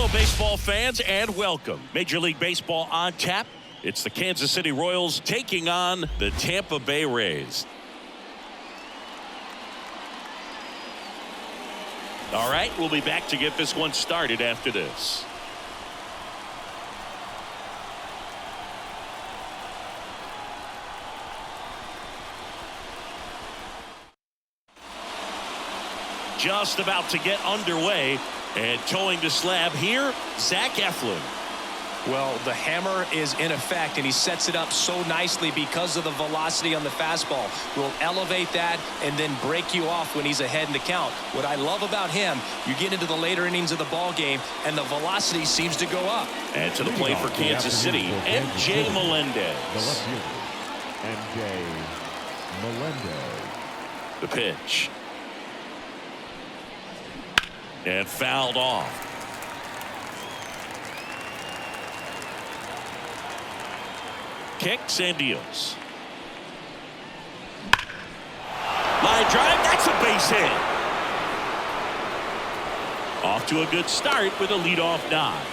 Hello, baseball fans, and welcome. Major League Baseball on tap. It's the Kansas City Royals taking on the Tampa Bay Rays. All right, we'll be back to get this one started after this. Just about to get underway, and towing the slab here, Zach Eflin. Well, the hammer is in effect, and he sets it up so nicely because of the velocity on the fastball. Will elevate that and then break you off when he's ahead in the count. What I love about him, you get into the later innings of the ball game, and the velocity seems to go up. And to the plate for Kansas City, MJ Melendez. MJ Melendez. The pitch. And fouled off. Kicks and deals. Line drive, that's a base hit. Off to a good start with a leadoff nod.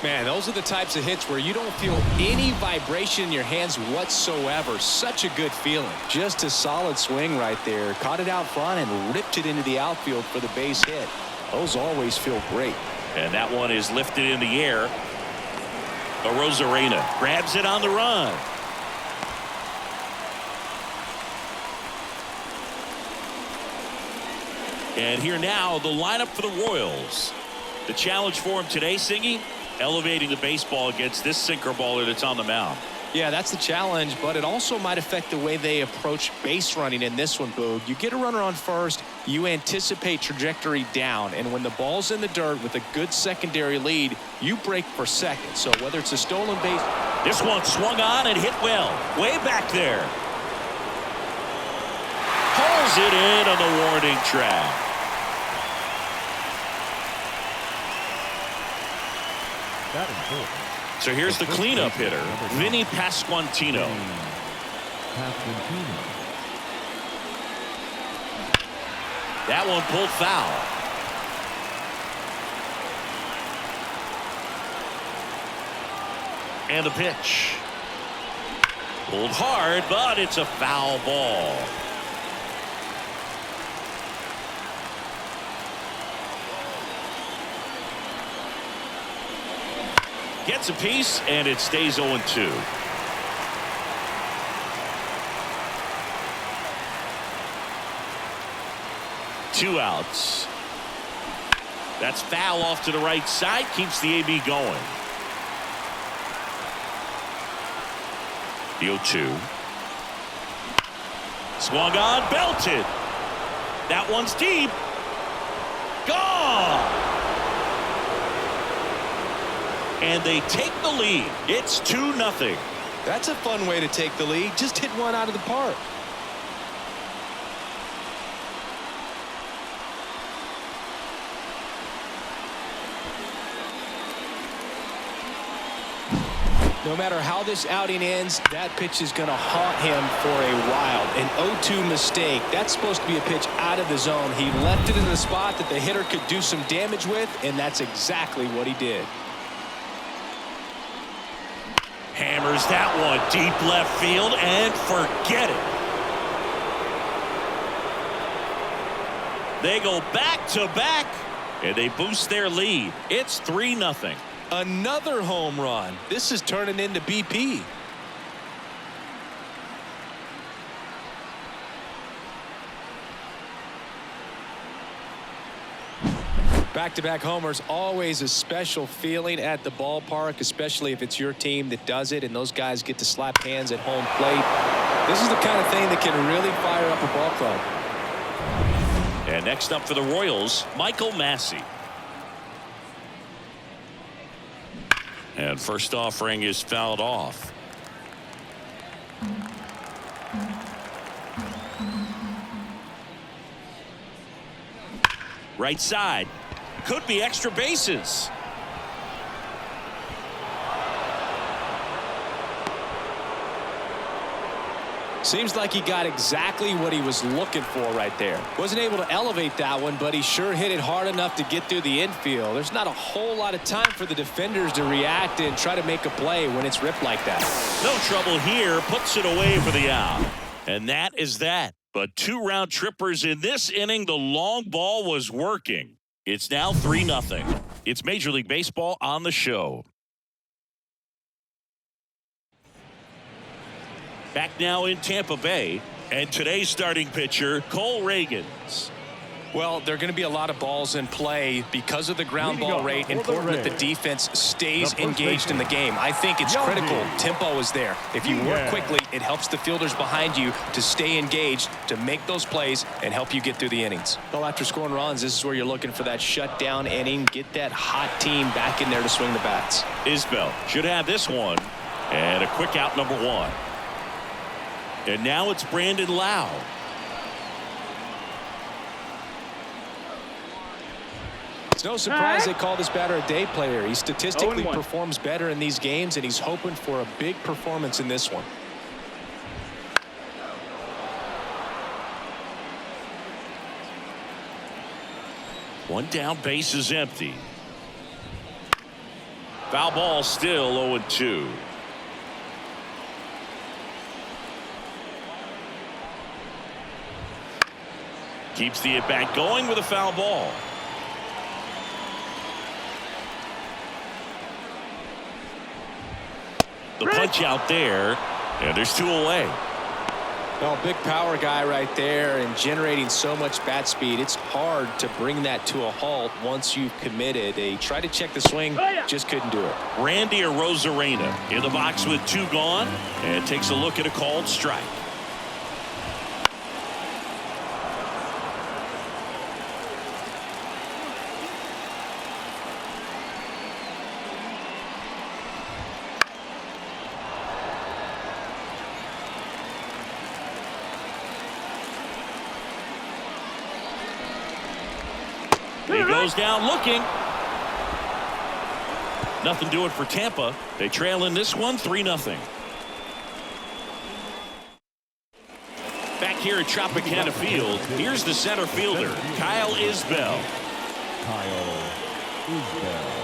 Man, those are the types of hits where you don't feel any vibration in your hands whatsoever. Such a good feeling. Just a solid swing right there. Caught it out front and ripped it into the outfield for the base hit. Those always feel great. And that one is lifted in the air. Rosarena grabs it on the run. And here now, the lineup for the Royals. The challenge for him today, Singy, elevating the baseball against this sinker baller that's on the mound. Yeah, that's the challenge, but it also might affect the way they approach base running in this one, Boog. You get a runner on first, you anticipate trajectory down, and when the ball's in the dirt with a good secondary lead, you break for second. So whether it's a stolen base... This one swung on and hit well. Way back there. Pulls it in on the warning track. That important. So here's the cleanup hitter, Vinny Pasquantino. That one pulled foul. And the pitch. Pulled hard, but it's a foul ball. Gets a piece, and it stays 0-2. Two outs. That's foul off to the right side. Keeps the AB going. The 0-2. Swung on, belted. That one's deep. Gone. And they take the lead. It's 2-0. That's a fun way to take the lead. Just hit one out of the park. No matter how this outing ends, that pitch is going to haunt him for a while. An 0-2 mistake. That's supposed to be a pitch out of the zone. He left it in the spot that the hitter could do some damage with, and that's exactly what he did. Hammers that one deep left field and forget it. They go back to back and they boost their lead. It's 3-0. Another home run. This is turning into BP. Back-to-back homers, always a special feeling at the ballpark, especially if it's your team that does it and those guys get to slap hands at home plate. This is the kind of thing that can really fire up a ball club. And next up for the Royals, Michael Massey. And first offering is fouled off. Right side. Could be extra bases. Seems like he got exactly what he was looking for right there. Wasn't able to elevate that one, but he sure hit it hard enough to get through the infield. There's not a whole lot of time for the defenders to react and try to make a play when it's ripped like that. No trouble here. Puts it away for the out. And that is that. But 2 round trippers in this inning. The long ball was working. It's now 3-0. It's Major League Baseball on the show. Back now in Tampa Bay, and today's starting pitcher, Cole Ragans. Well, there are going to be a lot of balls in play because of the ground ball rate. Important that the defense stays engaged in the game. I think it's critical. Tempo is there. If you work quickly, it helps the fielders behind you to stay engaged, to make those plays, and help you get through the innings. Well, after scoring runs, this is where you're looking for that shutdown inning. Get that hot team back in there to swing the bats. Isbell should have this one. And a quick out, number 1. And now it's Brandon Lau. It's no surprise they call this batter a day player. He statistically performs better in these games, and he's hoping for a big performance in this one. One down, base is empty. Foul ball, still 0-2. Keeps the at-bat going with a foul ball. The punch out there, and there's 2 away. Well, big power guy right there and generating so much bat speed. It's hard to bring that to a halt once you've committed. They tried to check the swing, just couldn't do it. Randy Arozarena in the box with 2 gone, and takes a look at a called strike. He goes down looking. Nothing doing for Tampa. They trail in this one 3-0. Back here at Tropicana Field, here's the center fielder, Kyle Isbell.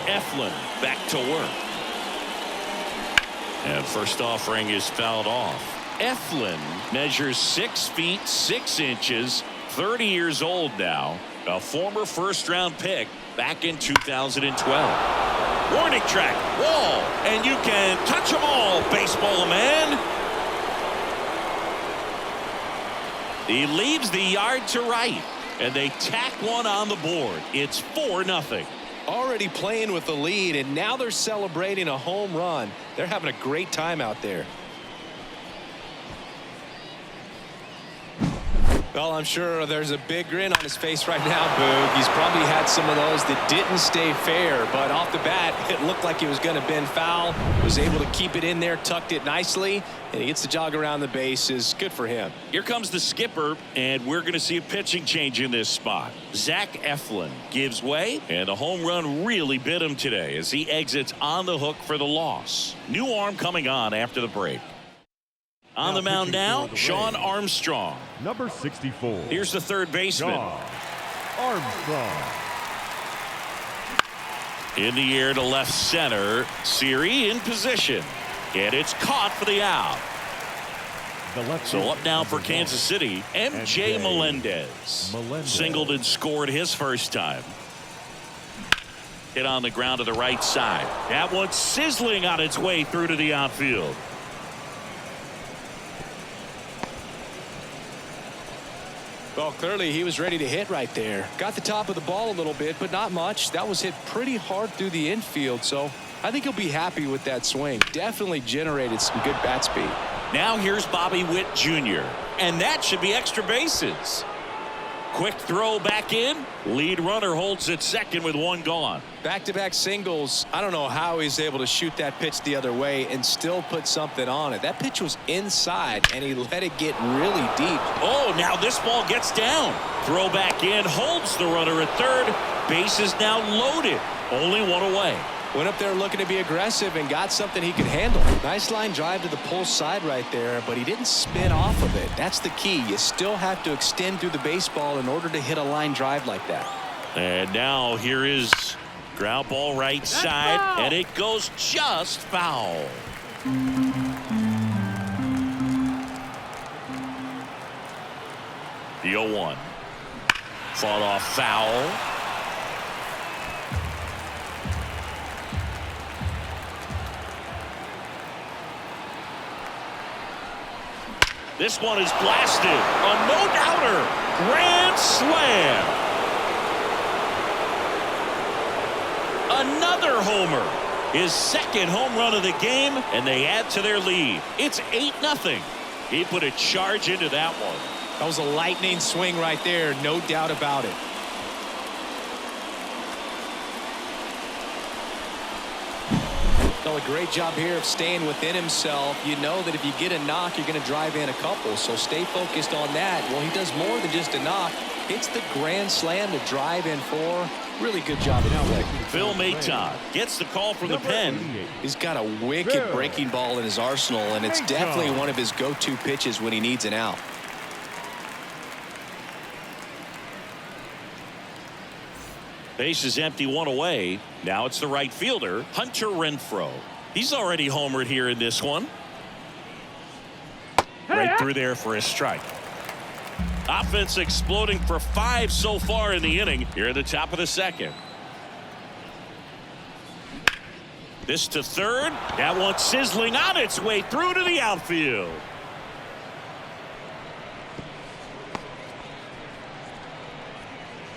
Eflin back to work. And first offering is fouled off. Eflin measures 6 feet 6 inches, 30 years old now. A former first-round pick back in 2012. Warning track, wall, and you can touch them all, baseball man. He leaves the yard to right, and they tack one on the board. It's 4-0. Already playing with the lead, and now they're celebrating a home run. They're having a great time out there. Well, I'm sure there's a big grin on his face right now, Boog. He's probably had some of those that didn't stay fair, but off the bat, it looked like he was going to bend foul. Was able to keep it in there, tucked it nicely, and he gets the jog around the bases. Good for him. Here comes the skipper, and we're going to see a pitching change in this spot. Zach Eflin gives way, and the home run really bit him today as he exits on the hook for the loss. New arm coming on after the break. On the mound now, Sean Armstrong. Number 64. Here's the third baseman. Sean Armstrong. In the air to left center. Siri in position. And it's caught for the out. So up now for Kansas City, MJ Melendez. Singled and scored his first time. Hit on the ground to the right side. That one's sizzling on its way through to the outfield. Well, clearly he was ready to hit right there. Got the top of the ball a little bit, but not much. That was hit pretty hard through the infield, so I think he'll be happy with that swing. Definitely generated some good bat speed. Now here's Bobby Witt Jr., and that should be extra bases. Quick throw back in. Lead runner holds at second with 1 gone. Back-to-back singles. I don't know how he's able to shoot that pitch the other way and still put something on it. That pitch was inside, and he let it get really deep. Oh, now this ball gets down. Throw back in, holds the runner at third. Base is now loaded. Only 1 away. Went up there looking to be aggressive and got something he could handle. Nice line drive to the pull side right there, but he didn't spin off of it. That's the key. You still have to extend through the baseball in order to hit a line drive like that. And now here is ground ball right side, and it goes just foul. The 0-1. Fought off foul. This one is blasted. A no-doubter. Grand slam. Another homer. His second home run of the game, and they add to their lead. It's 8-0. He put a charge into that one. That was a lightning swing right there, no doubt about it. A great job here of staying within himself. You know that if you get a knock, you're going to drive in a couple, so stay focused on that. Well, he does more than just a knock. It's the grand slam to drive in 4. Really good job at play. Phil Maton gets the call from the pen. He's got a wicked breaking ball in his arsenal, and it's definitely one of his go-to pitches when he needs an out. Base is empty, 1 away. Now it's the right fielder, Hunter Renfroe. He's already homered here in this one. Right through there for a strike. Offense exploding for 5 so far in the inning. Here at the top of the second. This to third. That one sizzling on its way through to the outfield.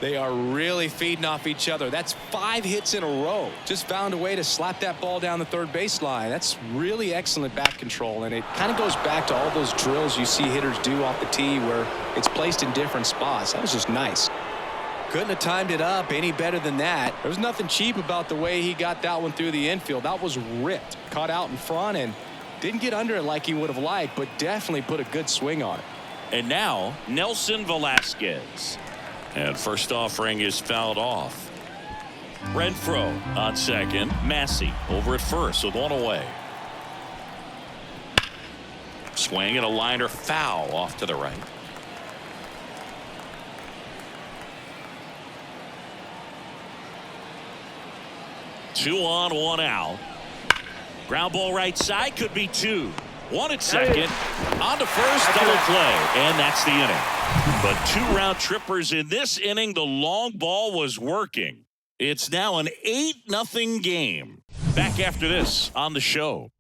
They are really feeding off each other. That's 5 hits in a row. Just found a way to slap that ball down the third baseline. That's really excellent bat control, and it kind of goes back to all those drills you see hitters do off the tee where it's placed in different spots. That was just nice. Couldn't have timed it up any better than that. There was nothing cheap about the way he got that one through the infield. That was ripped. Caught out in front and didn't get under it like he would have liked, but definitely put a good swing on it. And now Nelson Velasquez. And first offering is fouled off. Renfroe on second. Massey over at first with 1 away. Swing and a liner foul off to the right. Two on, 1 out. Ground ball right side, could be 2. 1 at second. On to first, double play. And that's the inning. But 2 round trippers in this inning. The long ball was working. It's now an 8-0 game. Back after this on the show.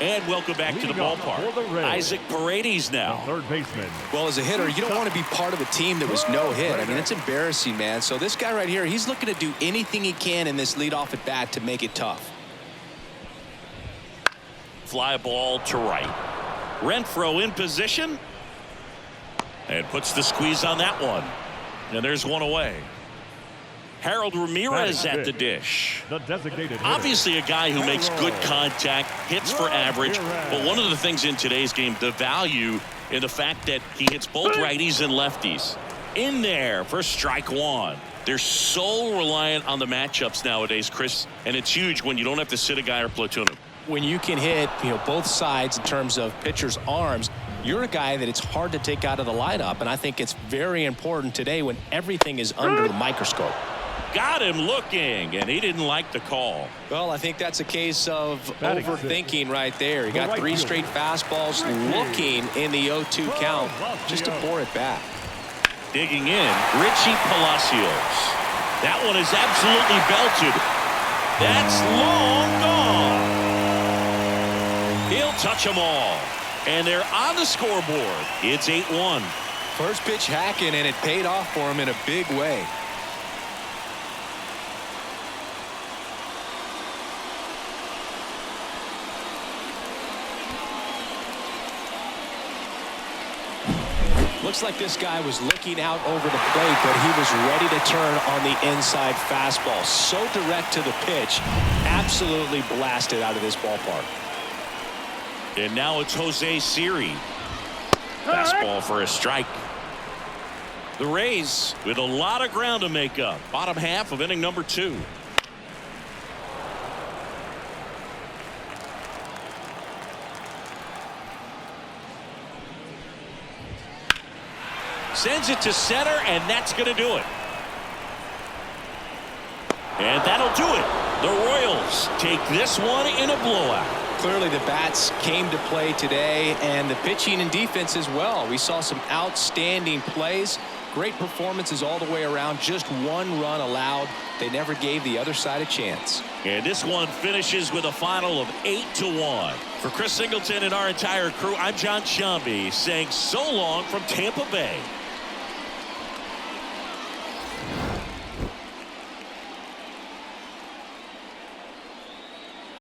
And welcome back to the ballpark. Isaac Paredes now. Third baseman. Well, as a hitter, you don't want to be part of a team that was no hit. I mean, it's embarrassing, man. So this guy right here, he's looking to do anything he can in this leadoff at bat to make it tough. Fly ball to right. Renfroe in position. And puts the squeeze on that one. And there's 1 away. Harold Ramirez at the dish. The designated Obviously a guy who makes good contact, hits for average, but one of the things in today's game, the value in the fact that he hits both righties and lefties. In there for strike 1. They're so reliant on the matchups nowadays, Chris, and it's huge when you don't have to sit a guy or platoon him. When you can hit, both sides in terms of pitchers' arms, you're a guy that it's hard to take out of the lineup, and I think it's very important today when everything is under the microscope. Got him looking, and he didn't like the call. Well, I think that's a case of overthinking right there. He got 3 straight fastballs looking in the 0-2 count just to pour it back. Digging in, Richie Palacios. That one is absolutely belted. That's long gone. He'll touch them all. And they're on the scoreboard. It's 8-1. First pitch hacking, and it paid off for him in a big way. Looks like this guy was looking out over the plate, but he was ready to turn on the inside fastball. So direct to the pitch. Absolutely blasted out of this ballpark. And now it's Jose Siri. Fastball for a strike. The Rays with a lot of ground to make up. Bottom half of inning number 2. Sends it to center, and that's going to do it. And that'll do it. The Royals take this one in a blowout. Clearly the bats came to play today, and the pitching and defense as well. We saw some outstanding plays. Great performances all the way around. Just 1 run allowed. They never gave the other side a chance. And this one finishes with a final of 8-1. For Chris Singleton and our entire crew, I'm John Shambi saying so long from Tampa Bay.